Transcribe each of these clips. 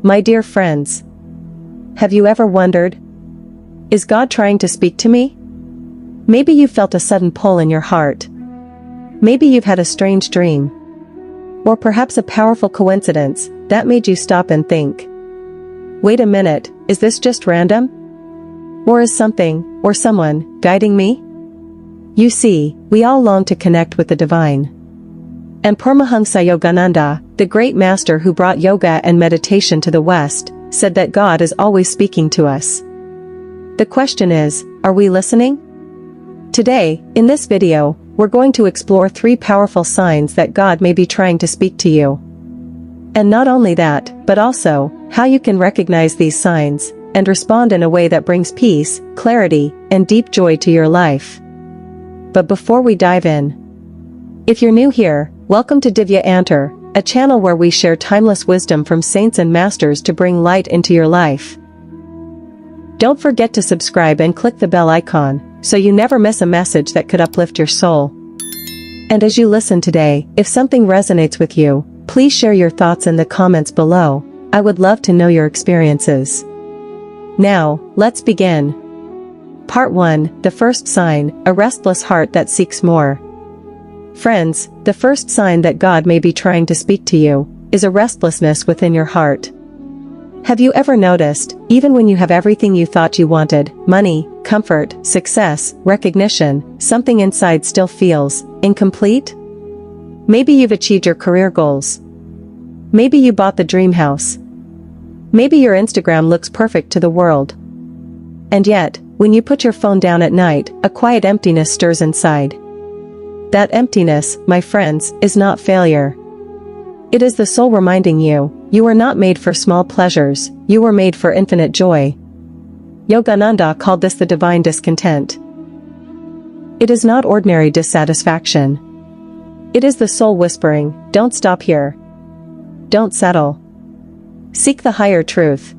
My dear friends, have you ever wondered, is God trying to speak to me? Maybe you felt a sudden pull in your heart. Maybe you've had a strange dream. Or perhaps a powerful coincidence that made you stop and think. Wait a minute, is this just random? Or is something, or someone, guiding me? You see, we all long to connect with the divine. And Paramhansa Yogananda, the great master who brought yoga and meditation to the West, said that God is always speaking to us. The question is, are we listening? Today, in this video, we're going to explore 3 powerful signs that God may be trying to speak to you. And not only that, but also, how you can recognize these signs, and respond in a way that brings peace, clarity, and deep joy to your life. But before we dive in, if you're new here, welcome to Divya Antar, a channel where we share timeless wisdom from saints and masters to bring light into your life. Don't forget to subscribe and click the bell icon, so you never miss a message that could uplift your soul. And as you listen today, if something resonates with you, please share your thoughts in the comments below. I would love to know your experiences. Now, let's begin. Part 1, the first sign, a restless heart that seeks more. Friends, the first sign that God may be trying to speak to you is a restlessness within your heart. Have you ever noticed, even when you have everything you thought you wanted, money, comfort, success, recognition, something inside still feels incomplete? Maybe you've achieved your career goals. Maybe you bought the dream house. Maybe your Instagram looks perfect to the world. And yet, when you put your phone down at night, a quiet emptiness stirs inside. That emptiness, my friends, is not failure. It is the soul reminding you, you were not made for small pleasures, you were made for infinite joy. Yogananda called this the divine discontent. It is not ordinary dissatisfaction. It is the soul whispering, don't stop here. Don't settle. Seek the higher truth.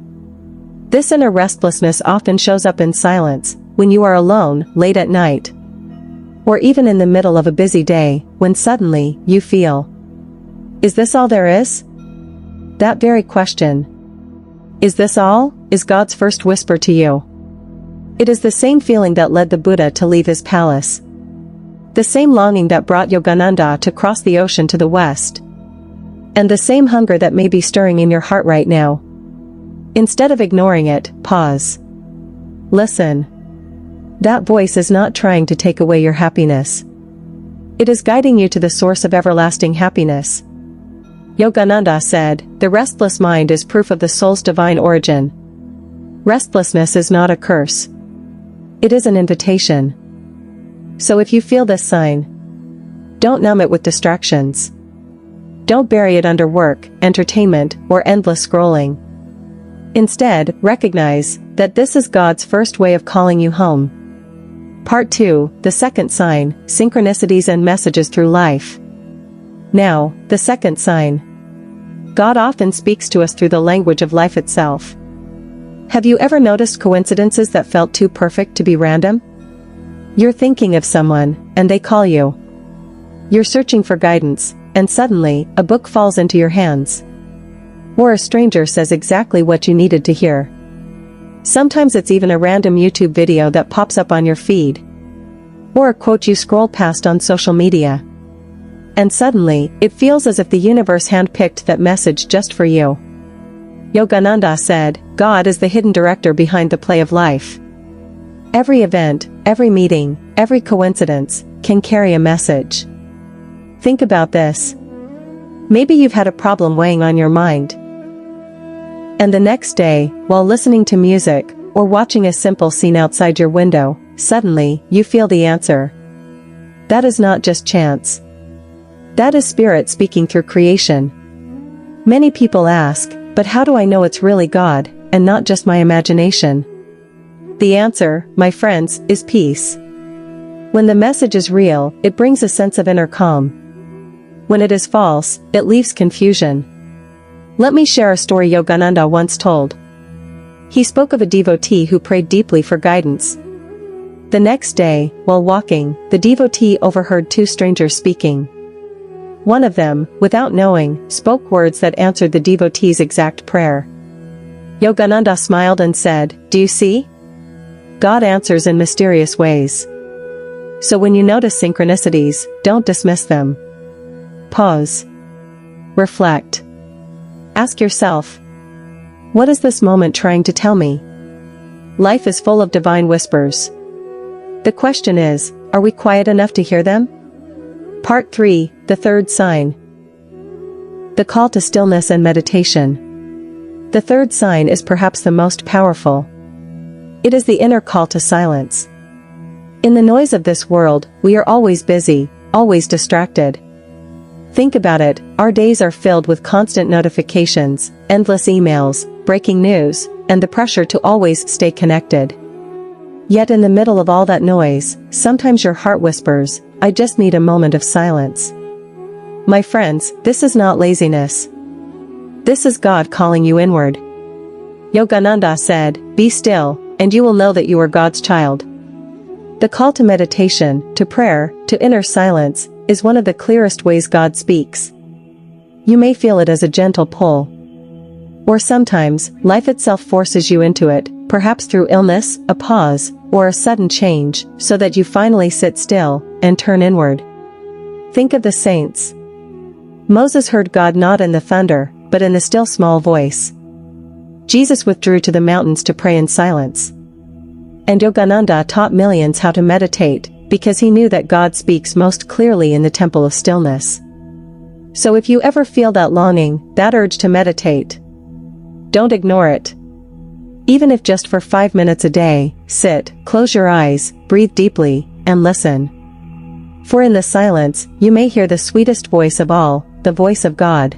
This inner restlessness often shows up in silence, when you are alone, late at night. Or even in the middle of a busy day, when suddenly, you feel, is this all there is? That very question, is this all, is God's first whisper to you. It is the same feeling that led the Buddha to leave his palace. The same longing that brought Yogananda to cross the ocean to the West. And the same hunger that may be stirring in your heart right now. Instead of ignoring it, pause. Listen. That voice is not trying to take away your happiness. It is guiding you to the source of everlasting happiness. Yogananda said, the restless mind is proof of the soul's divine origin. Restlessness is not a curse. It is an invitation. So if you feel this sign, don't numb it with distractions. Don't bury it under work, entertainment, or endless scrolling. Instead, recognize that this is God's first way of calling you home. Part 2, the second sign, synchronicities and messages through life. Now, the second sign. God often speaks to us through the language of life itself. Have you ever noticed coincidences that felt too perfect to be random? You're thinking of someone, and they call you. You're searching for guidance, and suddenly, a book falls into your hands. Or a stranger says exactly what you needed to hear. Sometimes it's even a random YouTube video that pops up on your feed. Or a quote you scroll past on social media. And suddenly, it feels as if the universe handpicked that message just for you. Yogananda said, God is the hidden director behind the play of life. Every event, every meeting, every coincidence, can carry a message. Think about this. Maybe you've had a problem weighing on your mind. And the next day, while listening to music, or watching a simple scene outside your window, suddenly, you feel the answer. That is not just chance. That is spirit speaking through creation. Many people ask, but how do I know it's really God, and not just my imagination? The answer, my friends, is peace. When the message is real, it brings a sense of inner calm. When it is false, it leaves confusion. Let me share a story Yogananda once told. He spoke of a devotee who prayed deeply for guidance. The next day, while walking, the devotee overheard 2 strangers speaking. One of them, without knowing, spoke words that answered the devotee's exact prayer. Yogananda smiled and said, "Do you see? God answers in mysterious ways. So when you notice synchronicities, don't dismiss them. Pause. Reflect. Ask yourself, what is this moment trying to tell me? Life is full of divine whispers. The question is, are we quiet enough to hear them? Part 3, the third sign. The call to stillness and meditation. The third sign is perhaps the most powerful. It is the inner call to silence. In the noise of this world, we are always busy, always distracted. Think about it, our days are filled with constant notifications, endless emails, breaking news, and the pressure to always stay connected. Yet in the middle of all that noise, sometimes your heart whispers, "I just need a moment of silence." My friends, this is not laziness. This is God calling you inward. Yogananda said, "Be still, and you will know that you are God's child." The call to meditation, to prayer, to inner silence, is one of the clearest ways God speaks. You may feel it as a gentle pull. Or sometimes, life itself forces you into it, perhaps through illness, a pause, or a sudden change, so that you finally sit still, and turn inward. Think of the saints. Moses heard God not in the thunder, but in the still small voice. Jesus withdrew to the mountains to pray in silence. And Yogananda taught millions how to meditate, because he knew that God speaks most clearly in the temple of stillness. So if you ever feel that longing, that urge to meditate, don't ignore it. Even if just for 5 minutes a day, sit, close your eyes, breathe deeply, and listen. For in the silence, you may hear the sweetest voice of all, the voice of God.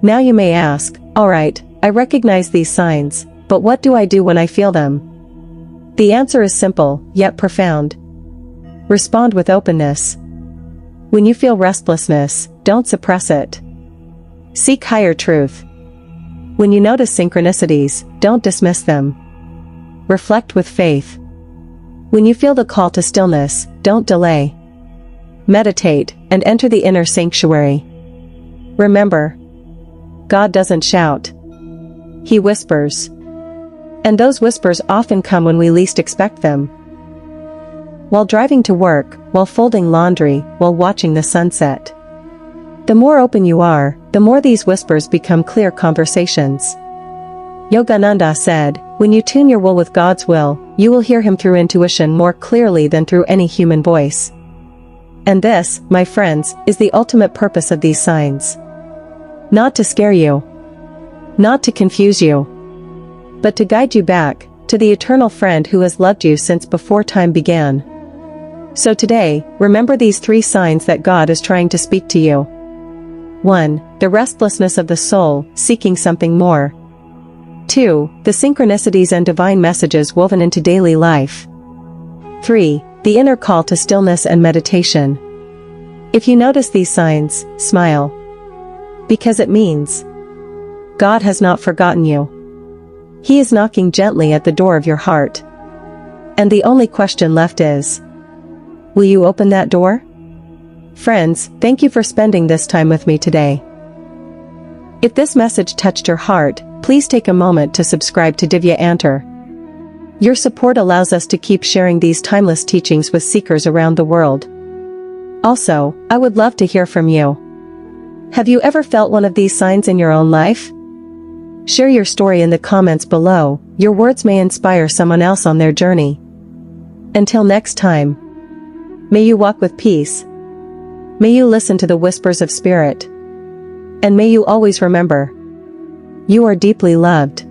Now you may ask, alright, I recognize these signs, but what do I do when I feel them? The answer is simple, yet profound. Respond with openness. When you feel restlessness, don't suppress it. Seek higher truth. When you notice synchronicities, don't dismiss them. Reflect with faith. When you feel the call to stillness, don't delay. Meditate, and enter the inner sanctuary. Remember, God doesn't shout. He whispers. And those whispers often come when we least expect them. While driving to work, while folding laundry, while watching the sunset. The more open you are, the more these whispers become clear conversations. Yogananda said, when you tune your will with God's will, you will hear him through intuition more clearly than through any human voice. And this, my friends, is the ultimate purpose of these signs. Not to scare you. Not to confuse you. But to guide you back, to the eternal friend who has loved you since before time began. So today, remember these 3 signs that God is trying to speak to you. 1. The restlessness of the soul, seeking something more. 2. The synchronicities and divine messages woven into daily life. 3. The inner call to stillness and meditation. If you notice these signs, smile. Because it means God has not forgotten you. He is knocking gently at the door of your heart. And the only question left is, will you open that door? Friends, thank you for spending this time with me today. If this message touched your heart, please take a moment to subscribe to Divya Antar. Your support allows us to keep sharing these timeless teachings with seekers around the world. Also, I would love to hear from you. Have you ever felt one of these signs in your own life? Share your story in the comments below. Your words may inspire someone else on their journey. Until next time, may you walk with peace. May you listen to the whispers of spirit. And may you always remember, you are deeply loved.